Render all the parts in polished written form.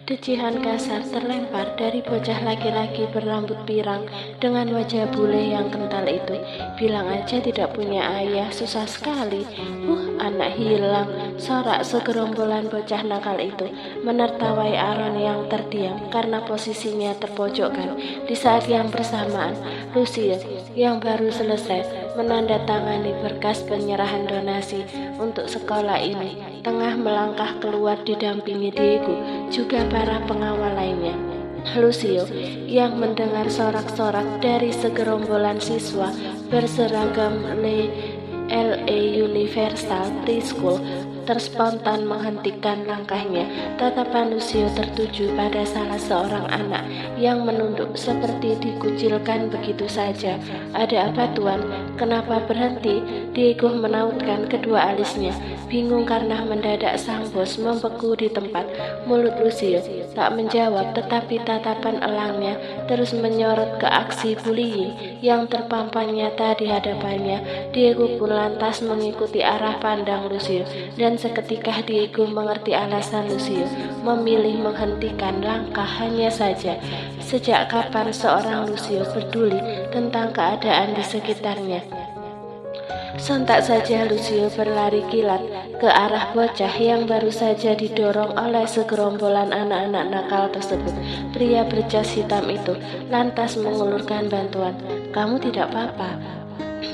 Decihan kasar terlempar dari bocah laki-laki berambut pirang dengan wajah bule yang kental itu. Bilang aja tidak punya ayah, susah sekali. Anak hilang, sorak segerombolan bocah nakal itu menertawai Aaron yang terdiam karena posisinya terpojokkan. Di saat yang bersamaan, Lucio yang baru selesai menandatangani berkas penyerahan donasi untuk sekolah ini tengah melangkah keluar didampingi Diego juga para pengawal lainnya. Lucio yang mendengar sorak-sorak dari segerombolan siswa berseragam LA Universal Preschool terspontan menghentikan langkahnya. Tatapan Lucio tertuju pada salah seorang anak yang menunduk seperti dikucilkan begitu saja. "Ada apa, Tuan? Kenapa berhenti?" Diego menautkan kedua alisnya, bingung karena mendadak sang bos membeku di tempat. Mulut Lucio tak menjawab, tetapi tatapan elangnya terus menyorot ke aksi bullying yang terpampang nyata di hadapannya. Diego pun lantas mengikuti arah pandang Lucio, dan seketika Diego mengerti alasan Lucio memilih menghentikan langkah. Hanya saja, sejak kapan seorang Lucio peduli tentang keadaan di sekitarnya? Sontak saja Lucio berlari kilat ke arah bocah yang baru saja didorong oleh segerombolan anak-anak nakal tersebut. Pria berjas hitam itu lantas mengulurkan bantuan. "Kamu tidak apa-apa?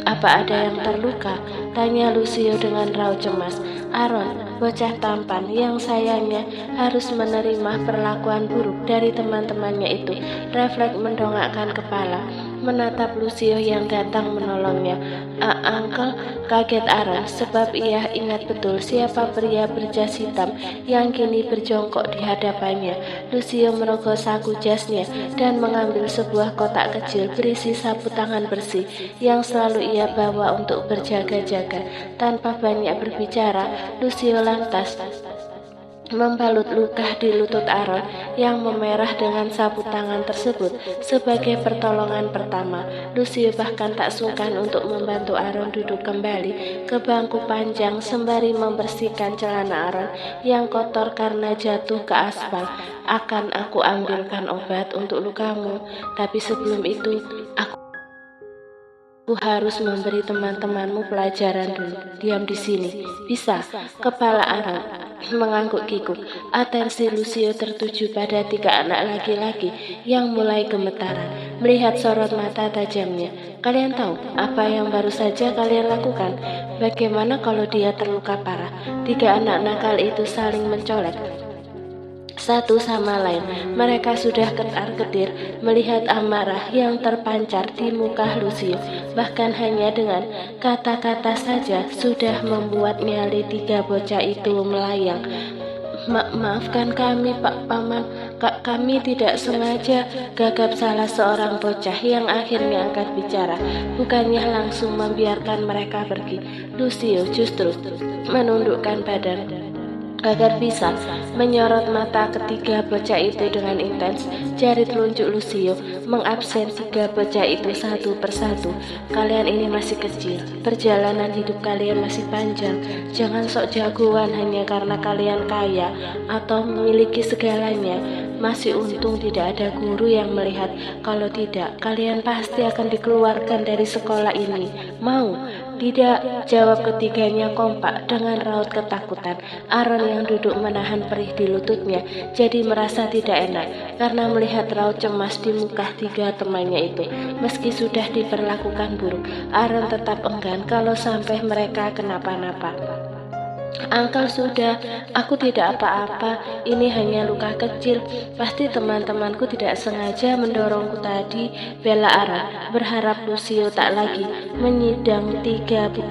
Apa ada yang terluka?" tanya Lucio dengan raut cemas. Aaron, bocah tampan yang sayangnya harus menerima perlakuan buruk dari teman-temannya itu, refleks mendongakkan kepala, menatap Lucio yang datang menolongnya. "Uncle," kaget Aaron, sebab ia ingat betul siapa pria berjas hitam yang kini berjongkok di hadapannya. Lucio merogoh saku jasnya dan mengambil sebuah kotak kecil berisi sapu tangan bersih yang selalu ia bawa untuk berjaga-jaga. Tanpa banyak berbicara, Lucio lantas membalut luka di lutut Aaron yang memerah dengan sapu tangan tersebut. Sebagai pertolongan pertama, Lucio bahkan tak sungkan untuk membantu Aaron duduk kembali ke bangku panjang sembari membersihkan celana Aaron yang kotor karena jatuh ke aspal. "Akan aku ambilkan obat untuk lukamu, tapi sebelum itu aku harus memberi teman-temanmu pelajaran dulu. Diam di sini, bisa?" Kepala Aaron mengangguk-giguk. Atensi Lucio tertuju pada tiga anak laki-laki yang mulai gemetaran melihat sorot mata tajamnya. "Kalian tahu apa yang baru saja kalian lakukan? Bagaimana kalau dia terluka parah?" Tiga anak nakal itu saling mencolek satu sama lain. Mereka sudah ketar-ketir melihat amarah yang terpancar di muka Lucio. Bahkan hanya dengan kata-kata saja sudah membuat nyali tiga bocah itu melayang. Maafkan kami, Pak Paman. Kami tidak sengaja," gagap salah seorang bocah yang akhirnya angkat bicara. Bukannya langsung membiarkan mereka pergi, Lucio justru menundukkan badan agar bisa menyorot mata ketiga bocah itu dengan intens. Jari telunjuk Lucio mengabsen tiga bocah itu satu persatu. "Kalian ini masih kecil, perjalanan hidup kalian masih panjang. Jangan sok jagoan hanya karena kalian kaya atau memiliki segalanya. Masih untung tidak ada guru yang melihat. Kalau tidak, kalian pasti akan dikeluarkan dari sekolah ini. Mau?" "Tidak," jawab ketiganya kompak dengan raut ketakutan. Aaron yang duduk menahan perih di lututnya jadi merasa tidak enak karena melihat raut cemas di muka tiga temannya itu. Meski sudah diperlakukan buruk, Aaron tetap enggan kalau sampai mereka kenapa-napa. "Uncle, sudah, aku tidak apa-apa. Ini hanya luka kecil. Pasti teman-temanku tidak sengaja mendorongku tadi," bela Aaron, berharap Lucio tak lagi menyidang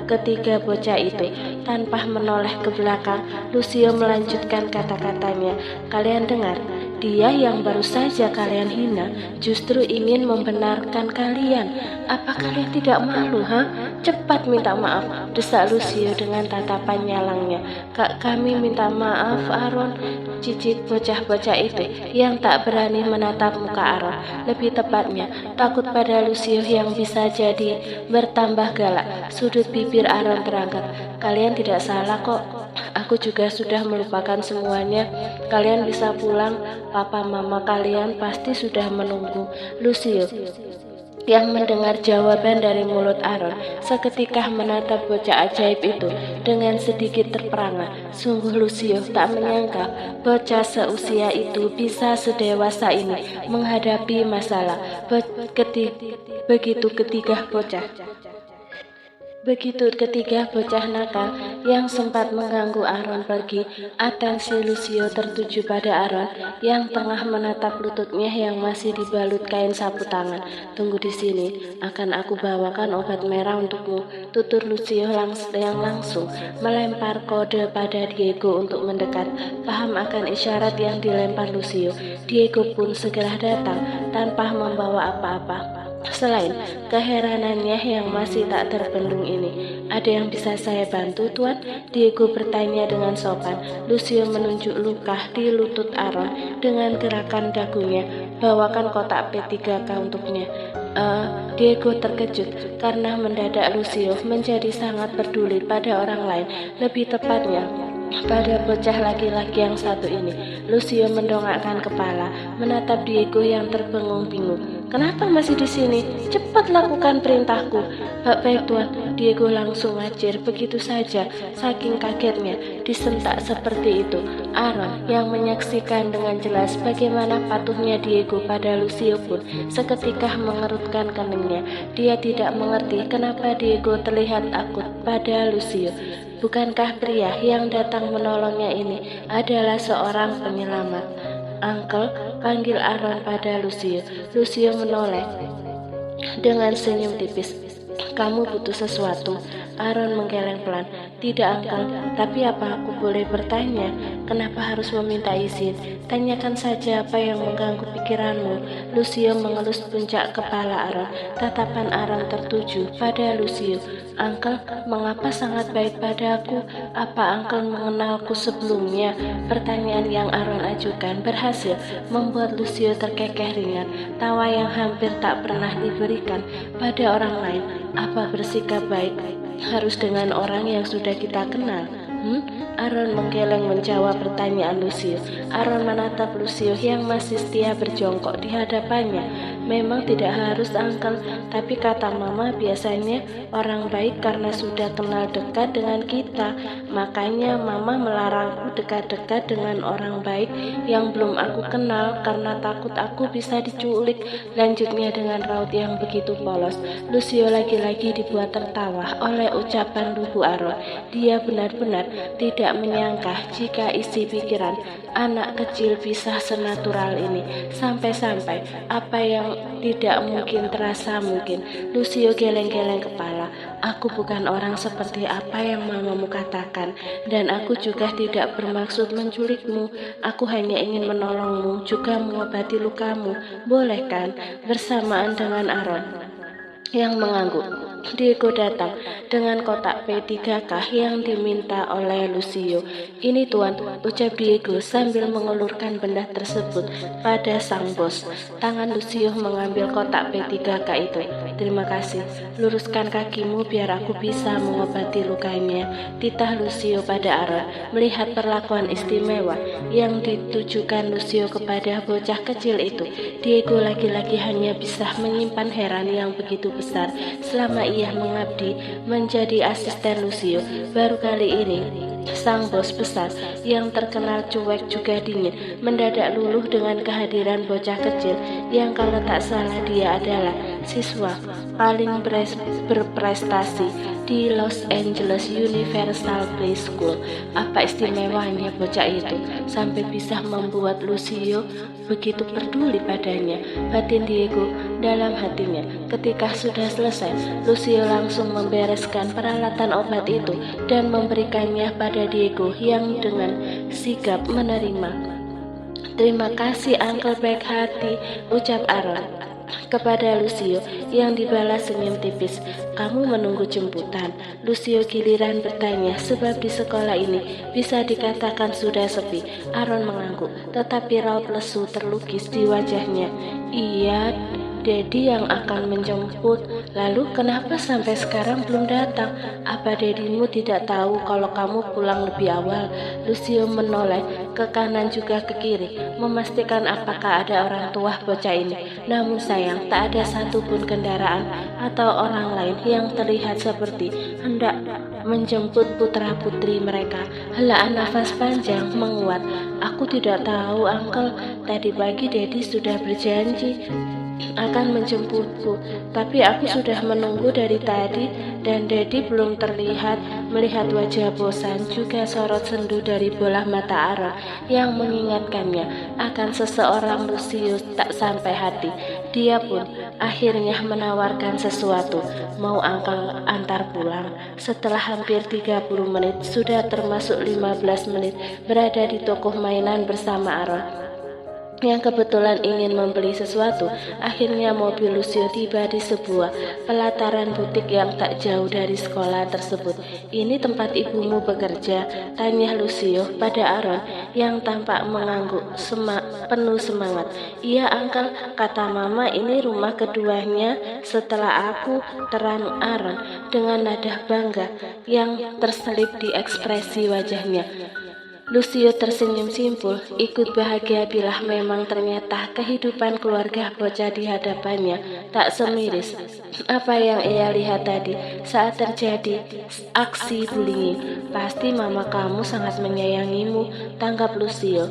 ketiga bocah itu. Tanpa menoleh ke belakang, Lucio melanjutkan kata-katanya. "Kalian dengar? Dia yang baru saja kalian hina justru ingin membenarkan kalian. Apa kalian tidak malu, cepat minta maaf, desak Lucio dengan tatapan nyalangnya. Kami minta maaf, Aaron, cicit bocah-bocah itu yang tak berani menatap muka Aaron. Lebih tepatnya, takut pada Lucio yang bisa jadi bertambah galak. Sudut bibir Aaron terangkat. Kalian tidak salah kok. Aku juga sudah melupakan semuanya. Kalian bisa pulang. Papa mama kalian pasti sudah menunggu. Lucio yang mendengar jawaban dari mulut Aaron seketika menatap bocah ajaib itu dengan sedikit terperangah. Sungguh Lucio tak menyangka bocah seusia itu bisa sedewasa ini menghadapi masalah. Begitu ketiga bocah nakal yang sempat mengganggu Aaron pergi, atensi Lucio tertuju pada Aaron yang tengah menatap lututnya yang masih dibalut kain sapu tangan. Tunggu di sini, akan aku bawakan obat merah untukmu, tutur Lucio yang langsung melempar kode pada Diego untuk mendekat. Paham akan isyarat yang dilempar Lucio, Diego pun segera datang tanpa membawa apa-apa selain keheranannya yang masih tak terbendung ini. Ada yang bisa saya bantu, Tuan? Diego bertanya dengan sopan. Lucio menunjuk luka di lutut Aaron dengan gerakan dagunya. Bawakan kotak P3K untuknya. Diego terkejut karena mendadak Lucio menjadi sangat peduli pada orang lain, lebih tepatnya pada bocah laki-laki yang satu ini. Lucio mendongakkan kepala, menatap Diego yang terbengung-bingung. Kenapa masih di sini? Cepat lakukan perintahku. Baik Tuan. Diego langsung ngacir begitu saja, saking kagetnya disentak seperti itu. Aaron yang menyaksikan dengan jelas bagaimana patuhnya Diego pada Lucio pun seketika mengerutkan keningnya. Dia tidak mengerti kenapa Diego terlihat akut pada Lucio. Bukankah pria yang datang menolongnya ini adalah seorang penyelamat? Uncle, panggil Aaron pada Lucio. Lucio menoleh dengan senyum tipis. Kamu butuh sesuatu? Aaron menggeleng pelan. Tidak, Uncle, tapi apa aku boleh bertanya? Kenapa harus meminta izin? Tanyakan saja apa yang mengganggu pikiranmu. Lucio mengelus puncak kepala Aaron. Tatapan Aaron tertuju pada Lucio. Uncle, mengapa sangat baik pada aku? Apa Uncle mengenalku sebelumnya? Pertanyaan yang Aaron ajukan berhasil membuat Lucio terkekeh ringan. Tawa yang hampir tak pernah diberikan pada orang lain. Apa bersikap baik harus dengan orang yang sudah kita kenal? Aaron menggeleng menjawab pertanyaan Lucio. Aaron menatap Lucio yang masih setia berjongkok di hadapannya. Memang tidak harus, Uncle, tapi kata Mama biasanya orang baik karena sudah kenal dekat dengan kita. Makanya Mama melarangku dekat-dekat dengan orang baik yang belum aku kenal karena takut aku bisa diculik. Lanjutnya dengan raut yang begitu polos. Lucio lagi-lagi dibuat tertawa oleh ucapan lugu Aaron. Dia benar-benar tidak menyangka jika isi pikiran anak kecil bisa senatural ini. Sampai-sampai apa yang tidak mungkin terasa mungkin. Lucio geleng-geleng kepala. Aku bukan orang seperti apa yang mamamu katakan, dan aku juga tidak bermaksud menculikmu. Aku hanya ingin menolongmu, juga mengobati lukamu. Boleh kan? Bersamaan dengan Aaron yang mengangguk, Diego datang dengan kotak P3K yang diminta oleh Lucio. Ini Tuan, ucap Diego sambil mengulurkan benda tersebut pada sang bos. Tangan Lucio mengambil kotak P3K itu. Terima kasih, luruskan kakimu biar aku bisa mengobati lukanya, titah Lucio pada Aaron. Melihat perlakuan istimewa yang ditujukan Lucio kepada bocah kecil itu, Diego lagi-lagi hanya bisa menyimpan heran yang begitu besar selama ia mengabdi menjadi asisten Lucio. Baru kali ini sang bos besar yang terkenal cuek juga dingin mendadak luluh dengan kehadiran bocah kecil yang kalau tak salah dia adalah siswa paling berprestasi di Los Angeles Universal Play School. Apa istimewanya bocah itu sampai bisa membuat Lucio begitu peduli padanya? Batin Diego dalam hatinya. Ketika sudah selesai, Lucio langsung membereskan peralatan obat itu dan memberikannya pada Diego yang dengan sigap menerima. Terima kasih Uncle baik hati, ucap Aaron. kepada Lucio yang dibalas senyum tipis. Kamu menunggu jemputan? Lucio giliran bertanya, sebab di sekolah ini bisa dikatakan sudah sepi. Aaron mengangguk, tetapi raut lesu terlukis di wajahnya. Iya, Dedi yang akan menjemput. Lalu kenapa sampai sekarang belum datang? Apa dedimu tidak tahu kalau kamu pulang lebih awal? Lucio menoleh ke kanan juga ke kiri, memastikan apakah ada orang tua bocah ini. Namun sayang, tak ada satupun kendaraan atau orang lain yang terlihat seperti hendak menjemput putra-putri mereka. Helaan nafas panjang menguat. Aku tidak tahu, Uncle. Tadi pagi Dedi sudah berjanji akan menjemputku, tapi aku sudah menunggu dari tadi dan Dedi belum terlihat. Melihat wajah bosan juga sorot sendu dari bola mata Aaron yang mengingatkannya akan seseorang, Lucius tak sampai hati. Dia pun akhirnya menawarkan sesuatu, mau Uncle antar pulang. Setelah hampir 30 menit, sudah termasuk 15 menit berada di toko mainan bersama Aaron yang kebetulan ingin membeli sesuatu. Akhirnya mobil Lucio tiba di sebuah pelataran butik yang tak jauh dari sekolah tersebut. Ini tempat ibumu bekerja? Tanya Lucio pada Aaron yang tampak mengangguk penuh semangat. Iya, Uncle, kata Mama, ini rumah keduanya setelah aku, terang Aaron dengan nada bangga yang terselip di ekspresi wajahnya. Lucio tersenyum simpul, ikut bahagia bila memang ternyata kehidupan keluarga bocah di hadapannya tak semiris apa yang ia lihat tadi saat terjadi aksi bullying. Pasti mama kamu sangat menyayangimu, tanggap Lucio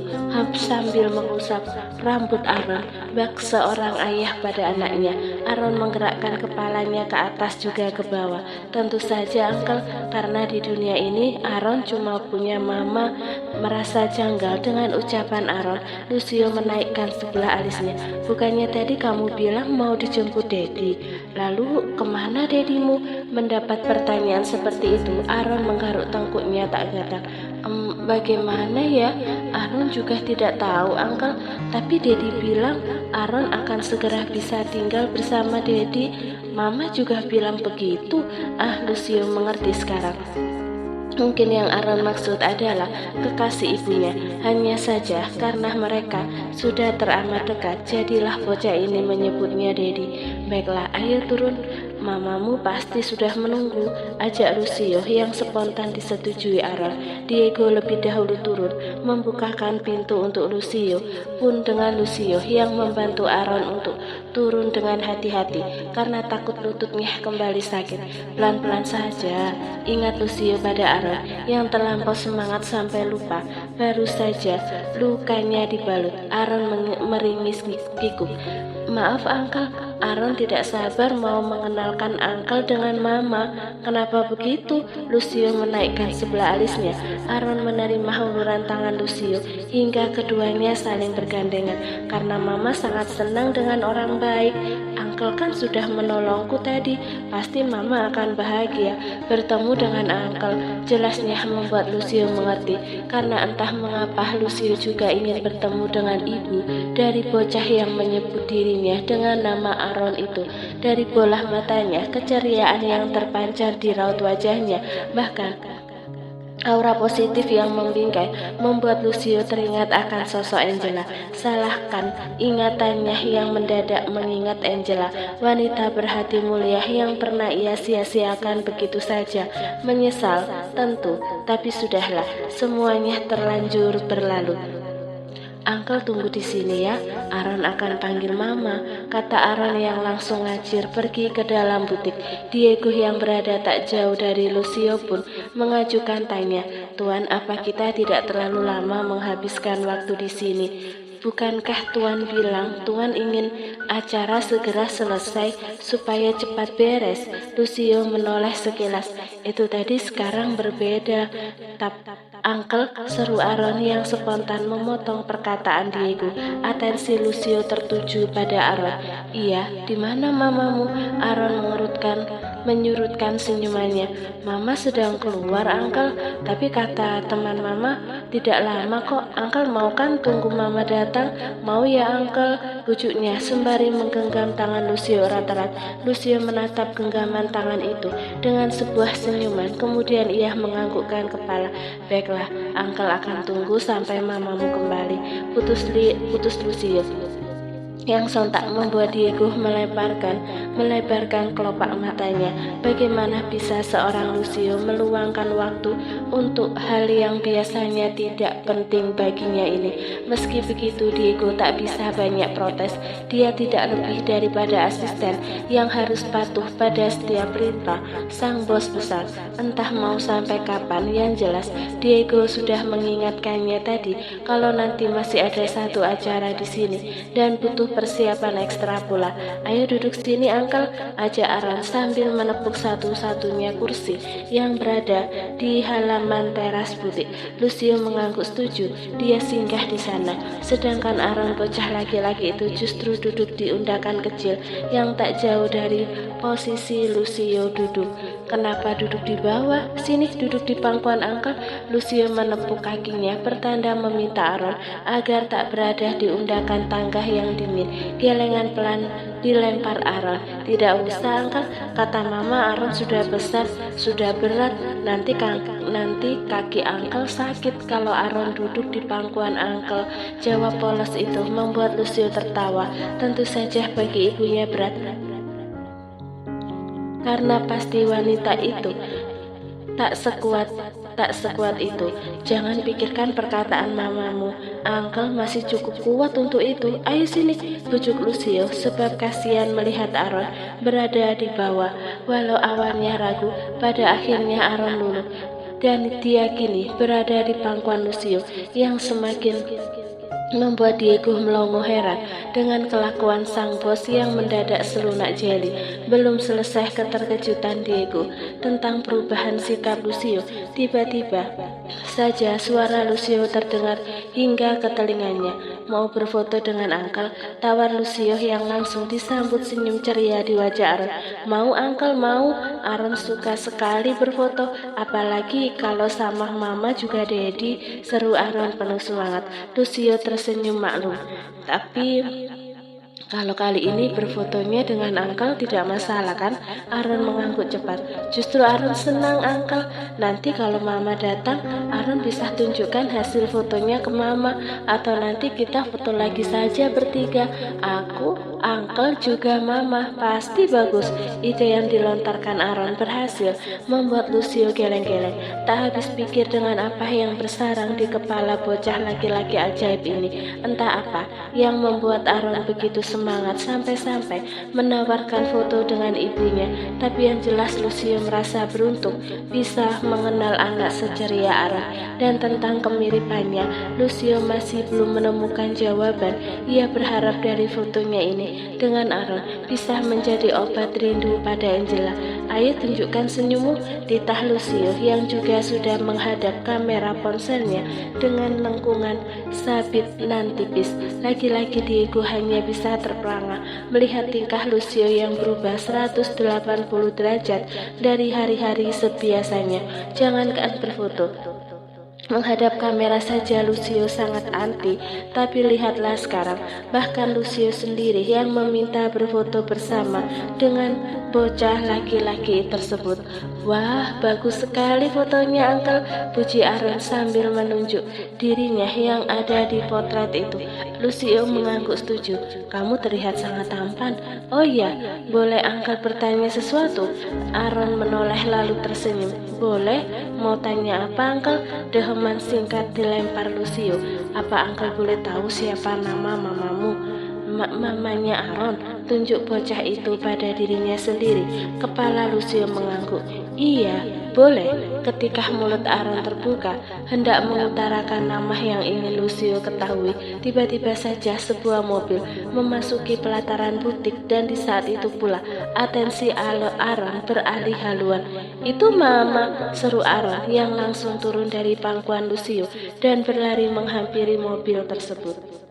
sambil mengusap rambut Aaron bak seorang ayah pada anaknya. Aaron menggerakkan kepalanya ke atas juga ke bawah. Tentu saja, Uncle, karena di dunia ini Aaron cuma punya mama. Merasa janggal dengan ucapan Aaron, Lucio menaikkan sebelah alisnya. Bukannya tadi kamu bilang mau dijemput Dedi? Lalu kemana dedimu? Mendapat pertanyaan seperti itu, Aaron menggaruk tengkuknya tak gadang. Bagaimana ya? Aaron juga tidak tahu, Uncle. Tapi Dedi bilang Aaron akan segera bisa tinggal bersama Dedi. Mama juga bilang begitu. Lucio mengerti sekarang. Mungkin yang Aaron maksud adalah kekasih ibunya. Hanya saja karena mereka sudah teramat dekat, jadilah bocah ini menyebutnya Dedi. Baiklah, ayo turun. Mamamu pasti sudah menunggu, ajak Lucio yang spontan disetujui Aaron. Diego lebih dahulu turun, membukakan pintu untuk Lucio. Pun dengan Lucio yang membantu Aaron untuk turun dengan hati-hati karena takut lututnya kembali sakit. Pelan-pelan saja, ingat Lucio pada Aaron yang terlampau semangat sampai lupa. Baru saja lukanya dibalut. Aaron meringis kikuk. Maaf, Uncle. Aaron tidak sabar mau mengenalkan Uncle dengan Mama. Kenapa begitu? Lucio menaikkan sebelah alisnya. Aaron menerima uluran tangan Lucio hingga keduanya saling bergandengan. Karena Mama sangat senang dengan orang baik. Uncle kan sudah menolongku tadi. Pasti Mama akan bahagia bertemu dengan Uncle. Jelasnya membuat Lucio mengerti. Karena entah mengapa Lucio juga ingin bertemu dengan ibu dari bocah yang menyebut dirinya dengan nama Aaron itu. Dari bola matanya, keceriaan yang terpancar di raut wajahnya, bahkan aura positif yang membingkai membuat Lucio teringat akan sosok Angela. Salahkan ingatannya yang mendadak mengingat Angela, wanita berhati mulia yang pernah ia sia-siakan begitu saja. Menyesal, tentu, tapi sudahlah, semuanya terlanjur berlalu. Uncle tunggu di sini ya, Aaron akan panggil Mama, kata Aaron yang langsung ngajir pergi ke dalam butik. Diego yang berada tak jauh dari Lucio pun mengajukan tanya, Tuan, apa kita tidak terlalu lama menghabiskan waktu di sini? Bukankah Tuan bilang Tuan ingin acara segera selesai supaya cepat beres? Lucio menoleh sekilas. Itu tadi, sekarang berbeda. Uncle, seru Aaron yang spontan memotong perkataan Diego. Atensi Lucio tertuju pada Aaron. Iya, di mana mamamu? Aaron mengerutkan menyurutkan senyumannya. Mama sedang keluar, Uncle. Tapi kata teman Mama, tidak lama kok. Uncle mau kan tunggu Mama datang? Mau ya, Uncle, bujuknya sembari menggenggam tangan Lucio erat-erat. Lucio menatap genggaman tangan itu dengan sebuah senyuman. Kemudian ia menganggukkan kepala. Baiklah, Uncle akan tunggu sampai Mamamu kembali. Putus Lucio, yang sontak membuat Diego melebarkan kelopak matanya. Bagaimana bisa seorang Lucio meluangkan waktu untuk hal yang biasanya tidak penting baginya ini? Meski begitu, Diego tak bisa banyak protes. Dia tidak lebih daripada asisten yang harus patuh pada setiap perintah sang bos besar. Entah mau sampai kapan, yang jelas Diego sudah mengingatkannya tadi kalau nanti masih ada satu acara di sini dan butuh persiapan ekstra pula. Ayo duduk sini, Uncle, ajak Aaron sambil menepuk satu-satunya kursi yang berada di halaman teras butik. Lucio mengangguk setuju. Dia singgah di sana, sedangkan Aaron, bocah laki-laki itu, justru duduk di undakan kecil yang tak jauh dari posisi Lucio duduk. Kenapa duduk di bawah? Sini, duduk di pangkuan, Uncle. Lucio menepuk kakinya, pertanda meminta Aaron agar tak berada di undakan tangga yang dingin. Gelengan pelan dilempar Aaron. Tidak usah, Uncle, kata Mama. Aaron sudah besar, sudah berat. Nanti kaki Uncle sakit kalau Aaron duduk di pangkuan, Uncle. Jawab polos itu membuat Lucio tertawa. Tentu saja bagi ibunya berat, karena pasti wanita itu tak sekuat itu. Jangan pikirkan perkataan Mamamu. Uncle masih cukup kuat untuk itu. Ayo sini, bujuk Lucio, sebab kasihan melihat Aaron berada di bawah. Walau awalnya ragu, pada akhirnya Aaron luluh, dan dia kini berada di pangkuan Lucio yang semakin membuat Diego melongo heran dengan kelakuan sang bos yang mendadak selunak jeli. Belum selesai keterkejutan Diego tentang perubahan sikap Lucio, tiba-tiba saja suara Lucio terdengar hingga ke telinganya. Mau berfoto dengan Uncle? Tawar Lucio yang langsung disambut senyum ceria di wajah Aaron. Mau, Uncle, mau. Aaron suka sekali berfoto, apalagi kalau sama Mama juga Daddy, seru Aaron penuh semangat. Lucio tersenyum maklum. Tapi kalau kali ini berfotonya dengan Uncle tidak masalah kan? Aaron mengangguk cepat. Justru Aaron senang, Uncle. Nanti kalau Mama datang, Aaron bisa tunjukkan hasil fotonya ke Mama. Atau nanti kita foto lagi saja bertiga. Aku, Uncle, juga Mama. Pasti bagus. Ide yang dilontarkan Aaron berhasil membuat Lucio geleng-geleng. Tak habis pikir dengan apa yang bersarang di kepala bocah laki-laki ajaib ini. Entah apa yang membuat Aaron begitu semangat sampai-sampai menawarkan foto dengan ibunya. Tapi yang jelas Lucio merasa beruntung bisa mengenal anak seceria Aaron. Dan tentang kemiripannya, Lucio masih belum menemukan jawaban. Ia berharap dari fotonya ini dengan Aaron bisa menjadi obat rindu pada Angela. Ayo tunjukkan senyummu, titah Lucio yang juga sudah menghadap kamera ponselnya dengan lengkungan sabit nan tipis. Lagi-lagi Diego hanya bisa terperangah melihat tingkah Lucio yang berubah 180 derajat dari hari-hari sebiasanya. Jangankan berfoto, menghadap kamera saja Lucio sangat anti. Tapi lihatlah sekarang, bahkan Lucio sendiri yang meminta berfoto bersama dengan bocah laki-laki tersebut. Wah, bagus sekali fotonya, Uncle, puji Aaron sambil menunjuk dirinya yang ada di potret itu. Lucio mengangguk setuju. Kamu terlihat sangat tampan. Oh iya, boleh Uncle bertanya sesuatu? Aaron menoleh lalu tersenyum. Boleh, mau tanya apa, Uncle? Deheman singkat dilempar Lucio. Apa Uncle boleh tahu siapa nama Mamamu? Mamanya Aaron, tunjuk bocah itu pada dirinya sendiri. Kepala Lucio mengangguk. Iya, boleh. Ketika mulut Aaron terbuka, hendak mengutarakan nama yang ingin Lucio ketahui, tiba-tiba saja sebuah mobil memasuki pelataran butik, dan di saat itu pula atensi Aaron beralih haluan. Itu Mama, seru Aaron yang langsung turun dari pangkuan Lucio dan berlari menghampiri mobil tersebut.